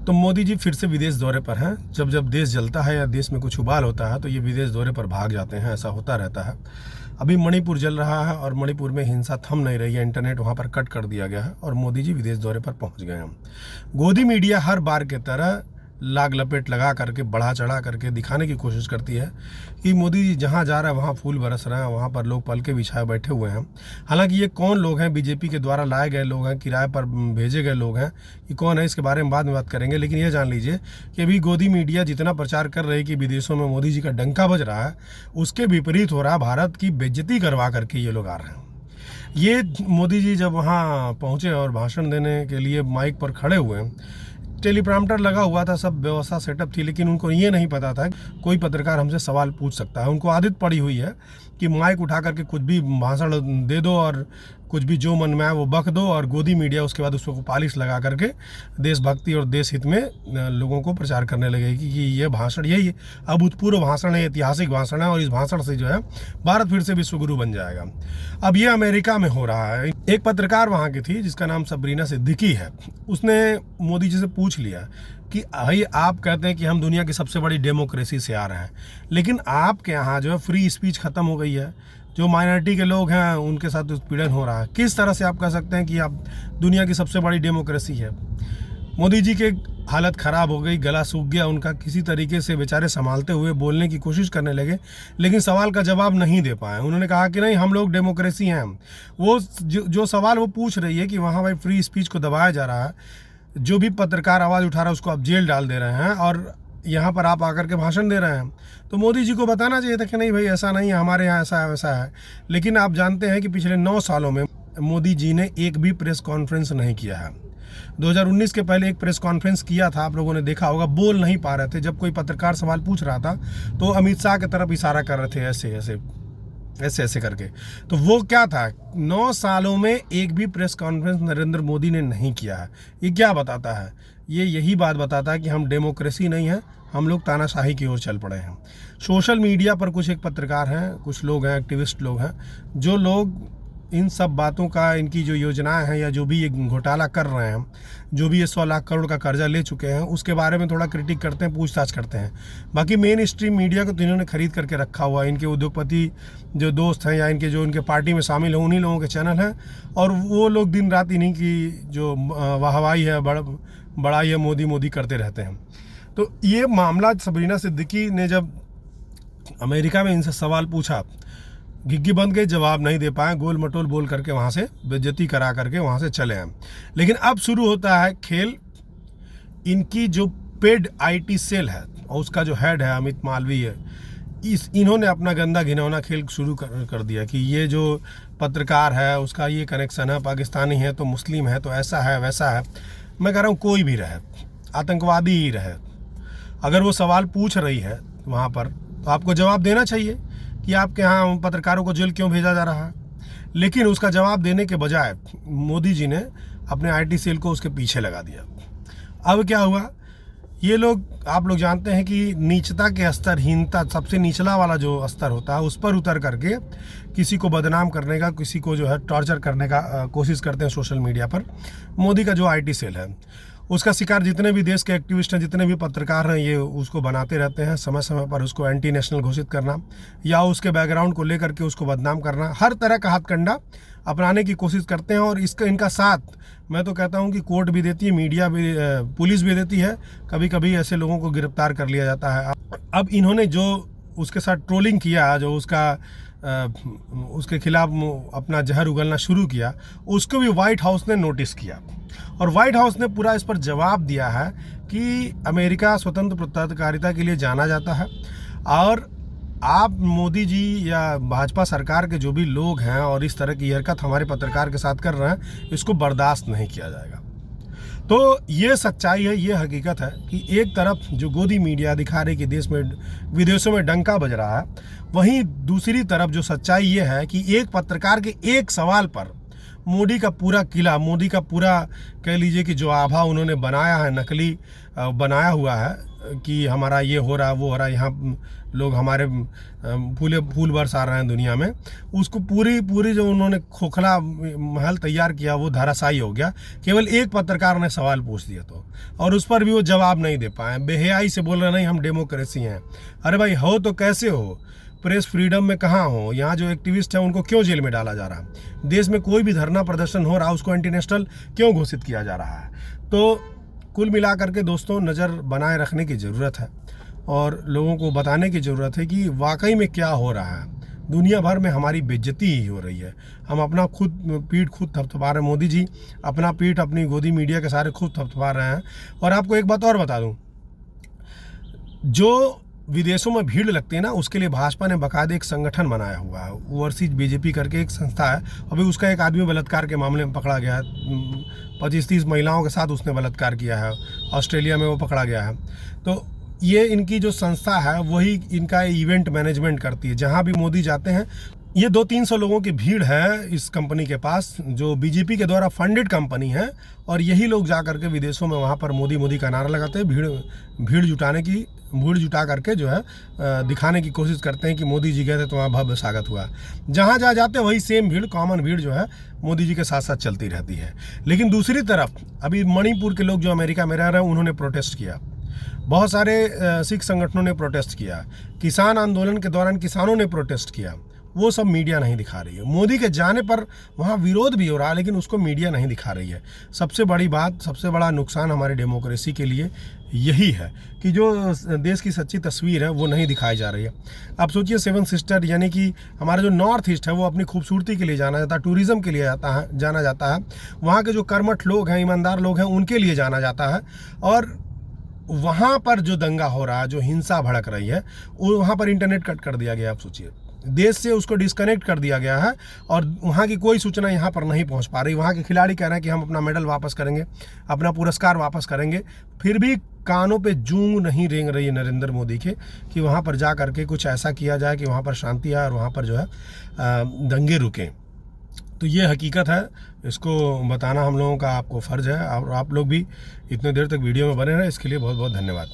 तो मोदी जी फिर से विदेश दौरे पर हैं। जब जब देश जलता है या देश में कुछ उबाल होता है तो ये विदेश दौरे पर भाग जाते हैं, ऐसा होता रहता है। अभी मणिपुर जल रहा है और मणिपुर में हिंसा थम नहीं रही है, इंटरनेट वहाँ पर कट कर दिया गया है और मोदी जी विदेश दौरे पर पहुँच गए हैं। गोदी मीडिया हर बार की तरह लाग लपेट लगा करके बढ़ा चढ़ा करके दिखाने की कोशिश करती है कि मोदी जी जहाँ जा रहे हैं वहाँ फूल बरस रहे हैं, वहाँ पर लोग पलके बिछाए बैठे हुए हैं। हालांकि ये कौन लोग हैं, बीजेपी के द्वारा लाए गए लोग हैं, किराए पर भेजे गए लोग हैं, ये कौन है इसके बारे में बाद में बात करेंगे। लेकिन ये जान लीजिए कि अभी गोदी मीडिया जितना प्रचार कर रही है कि विदेशों में मोदी जी का डंका बज रहा है, उसके विपरीत हो रहा है। भारत की बेइज्जती करवा करके ये लोग आ रहे हैं। ये मोदी जी जब वहाँ पहुँचे और भाषण देने के लिए माइक पर खड़े हुए, टेलीप्रॉम्प्टर लगा हुआ था, सब व्यवस्था सेटअप थी, लेकिन उनको ये नहीं पता था कोई पत्रकार हमसे सवाल पूछ सकता है। उनको आदत पड़ी हुई है कि माइक उठा करके कुछ भी भाषण दे दो और कुछ भी जो मन में आए वो बक दो, और गोदी मीडिया उसके बाद उसको पॉलिश लगा करके देशभक्ति और देश हित में लोगों को प्रचार करने लगेगी कि ये भाषण यही अभूतपूर्व भाषण है, ऐतिहासिक भाषण है और इस भाषण से जो है भारत फिर से विश्वगुरु बन जाएगा। अब ये अमेरिका में हो रहा है। एक पत्रकार वहाँ की थी जिसका नाम सबरीना सिद्दीकी है। उसने मोदी जी से पूछ लिया कि भाई आप कहते हैं कि हम दुनिया की सबसे बड़ी डेमोक्रेसी से आ रहे हैं, लेकिन आपके यहाँ जो है फ्री स्पीच ख़त्म हो गई है, जो माइनॉरिटी के लोग हैं उनके साथ उत्पीड़न हो रहा है। किस तरह से आप कह सकते हैं कि आप दुनिया की सबसे बड़ी डेमोक्रेसी है। मोदी जी के हालत ख़राब हो गई, गला सूख गया उनका, किसी तरीके से बेचारे संभालते हुए बोलने की कोशिश करने लगे, लेकिन सवाल का जवाब नहीं दे पाए। उन्होंने कहा कि नहीं, हम लोग डेमोक्रेसी हैं। वो जो सवाल वो पूछ रही है कि वहाँ भाई फ्री स्पीच को दबाया जा रहा है, जो भी पत्रकार आवाज़ उठा रहा है उसको आप जेल डाल दे रहे हैं और यहाँ पर आप आकर के भाषण दे रहे हैं। तो मोदी जी को बताना चाहिए था कि नहीं भाई ऐसा नहीं है, हमारे यहाँ ऐसा है वैसा है। लेकिन आप जानते हैं कि पिछले 9 सालों में मोदी जी ने एक भी प्रेस कॉन्फ्रेंस नहीं किया है। 2019 के पहले एक प्रेस कॉन्फ्रेंस किया था, आप लोगों ने देखा होगा, बोल नहीं पा रहे थे। जब कोई पत्रकार सवाल पूछ रहा था तो अमित शाह की तरफ इशारा कर रहे थे, ऐसे ऐसे करके। तो वो क्या था, 9 सालों में एक भी प्रेस कॉन्फ्रेंस नरेंद्र मोदी ने नहीं किया है। ये क्या बताता है? ये यही बात बताता है कि हम डेमोक्रेसी नहीं है, हम लोग तानाशाही की ओर चल पड़े हैं। सोशल मीडिया पर कुछ एक पत्रकार हैं, कुछ लोग हैं, एक्टिविस्ट लोग हैं, जो लोग इन सब बातों का, इनकी जो योजनाएं हैं या जो भी ये घोटाला कर रहे हैं, जो भी ये 100 लाख करोड़ का कर्जा ले चुके हैं, उसके बारे में थोड़ा क्रिटिक करते हैं, पूछताछ करते हैं। बाकी मेन स्ट्रीम मीडिया को तो इन्होंने खरीद करके रखा हुआ है। इनके उद्योगपति जो दोस्त हैं या इनके जो इनके पार्टी में शामिल हैं, उन्हीं लोगों के चैनल हैं, और वो लोग दिन रात इन्हीं की जो वाहवाही है, बड़ाई है, मोदी मोदी करते रहते हैं। तो ये मामला सबरीना सिद्दीकी ने जब अमेरिका में इनसे सवाल पूछा, घिग्गी बंद गई, जवाब नहीं दे पाए, गोल मटोल बोल करके वहाँ से बेइज्जती करा करके वहाँ से चले हैं। लेकिन अब शुरू होता है खेल। इनकी जो पेड आईटी सेल है और उसका जो हेड है अमित मालवीय, इन्होंने अपना गंदा घिनौना खेल शुरू कर दिया कि ये जो पत्रकार है उसका ये कनेक्शन है, पाकिस्तानी है तो मुस्लिम है तो ऐसा है वैसा है। मैं कह रहा हूँ कोई भी रहे, आतंकवादी ही रहे, अगर वो सवाल पूछ रही है वहाँ पर तो आपको जवाब देना चाहिए कि आपके यहाँ पत्रकारों को जेल क्यों भेजा जा रहा है। लेकिन उसका जवाब देने के बजाय मोदी जी ने अपने आईटी सेल को उसके पीछे लगा दिया। अब क्या हुआ, ये लोग, आप लोग जानते हैं कि नीचता के स्तर, हीनता, सबसे निचला वाला जो स्तर होता है उस पर उतर करके किसी को बदनाम करने का, किसी को जो है टॉर्चर करने का कोशिश करते हैं सोशल मीडिया पर। मोदी का जो आईटी सेल है उसका शिकार जितने भी देश के एक्टिविस्ट हैं, जितने भी पत्रकार हैं, ये उसको बनाते रहते हैं। समय समय पर उसको एंटी नेशनल घोषित करना या उसके बैकग्राउंड को लेकर के उसको बदनाम करना, हर तरह का हथकंडा अपनाने की कोशिश करते हैं। और इनका साथ मैं तो कहता हूं कि कोर्ट भी देती है, मीडिया भी, पुलिस भी देती है। कभी कभी ऐसे लोगों को गिरफ्तार कर लिया जाता है। अब इन्होंने जो उसके साथ ट्रोलिंग किया, जो उसके खिलाफ अपना जहर उगलना शुरू किया, उसको भी व्हाइट हाउस ने नोटिस किया और व्हाइट हाउस ने पूरा इस पर जवाब दिया है कि अमेरिका स्वतंत्र पत्रकारिता के लिए जाना जाता है और आप मोदी जी या भाजपा सरकार के जो भी लोग हैं और इस तरह की हरकत हमारे पत्रकार के साथ कर रहे हैं, इसको बर्दाश्त नहीं किया जाएगा। तो ये सच्चाई है, ये हकीकत है कि एक तरफ जो गोदी मीडिया दिखा रही कि देश में, विदेशों में डंका बज रहा है, वहीं दूसरी तरफ जो सच्चाई ये है कि एक पत्रकार के एक सवाल पर मोदी का पूरा किला, मोदी का पूरा कह लीजिए कि जो आभा उन्होंने बनाया है, नकली बनाया हुआ है, कि हमारा ये हो रहा वो हो रहा, यहाँ लोग हमारे फूल बरसा रहे हैं दुनिया में, उसको पूरी जो उन्होंने खोखला महल तैयार किया वो धराशायी हो गया। केवल एक पत्रकार ने सवाल पूछ दिया तो, और उस पर भी वो जवाब नहीं दे पाए, बेहयाई से बोल रहे नहीं हम डेमोक्रेसी हैं। अरे भाई हो तो कैसे हो, प्रेस फ्रीडम में कहाँ हो? यहाँ जो एक्टिविस्ट हैं उनको क्यों जेल में डाला जा रहा है? देश में कोई भी धरना प्रदर्शन हो रहा है उसको एंटी नेशनल क्यों घोषित किया जा रहा है? तो कुल मिलाकर के दोस्तों नज़र बनाए रखने की ज़रूरत है और लोगों को बताने की ज़रूरत है कि वाकई में क्या हो रहा है। दुनिया भर में हमारी बेइज्जती ही हो रही है। हम अपना पीठ खुद थपथपा रहे हैं। मोदी जी अपना पीठ अपनी गोदी मीडिया के सारे खुद थपथपा रहे हैं। और आपको एक बात और बता दूं, जो विदेशों में भीड़ लगती है ना, उसके लिए भाजपा ने बाकायदा एक संगठन बनाया हुआ है, ओवरसीज बीजेपी करके एक संस्था है। अभी उसका एक आदमी बलात्कार के मामले में पकड़ा गया है, 25-30 महिलाओं के साथ उसने बलात्कार किया है, ऑस्ट्रेलिया में वो पकड़ा गया है। तो ये इनकी जो संस्था है वही इनका इवेंट मैनेजमेंट करती है। जहाँ भी मोदी जाते हैं, ये 200-300 लोगों की भीड़ है इस कंपनी के पास, जो बीजेपी के द्वारा फंडेड कंपनी है, और यही लोग जा करके विदेशों में वहाँ पर मोदी का नारा लगाते हैं, भीड़ जुटा करके जो है दिखाने की कोशिश करते हैं कि मोदी जी गए थे तो वहाँ भव्य स्वागत हुआ। जहाँ जाते वही सेम भीड़, कॉमन भीड़ जो है मोदी जी के साथ साथ चलती रहती है। लेकिन दूसरी तरफ अभी मणिपुर के लोग जो अमेरिका में रह रहे हैं उन्होंने प्रोटेस्ट किया, बहुत सारे सिख संगठनों ने प्रोटेस्ट किया, किसान आंदोलन के दौरान किसानों ने प्रोटेस्ट किया। वो सब मीडिया नहीं दिखा रही है। मोदी के जाने पर वहाँ विरोध भी हो रहा है लेकिन उसको मीडिया नहीं दिखा रही है। सबसे बड़ी बात, सबसे बड़ा नुकसान हमारी डेमोक्रेसी के लिए यही है कि जो देश की सच्ची तस्वीर है वो नहीं दिखाई जा रही है। आप सोचिए, 7 सिस्टर यानी कि हमारा जो नॉर्थ ईस्ट है वो अपनी खूबसूरती के लिए जाना जाता है, टूरिज़्म के लिए जाना जाता है। वहाँ के जो कर्मठ लोग हैं, ईमानदार लोग हैं, उनके लिए जाना जाता है। और वहाँ पर जो दंगा हो रहा है, जो हिंसा भड़क रही है, वो वहाँ पर इंटरनेट कट कर दिया गया। आप सोचिए, देश से उसको डिस्कनेक्ट कर दिया गया है और वहाँ की कोई सूचना यहाँ पर नहीं पहुँच पा रही। वहाँ के खिलाड़ी कह रहे हैं कि हम अपना मेडल वापस करेंगे, अपना पुरस्कार वापस करेंगे, फिर भी कानों पे जूं नहीं रेंग रही है नरेंद्र मोदी के कि वहाँ पर जा करके कुछ ऐसा किया जाए कि वहाँ पर शांति आए और वहाँ पर जो है दंगे रुकें। तो ये हकीकत है, इसको बताना हम लोगों का आपको फ़र्ज़ है। और आप लोग भी इतने देर तक वीडियो में बने रहे, इसके लिए बहुत बहुत धन्यवाद।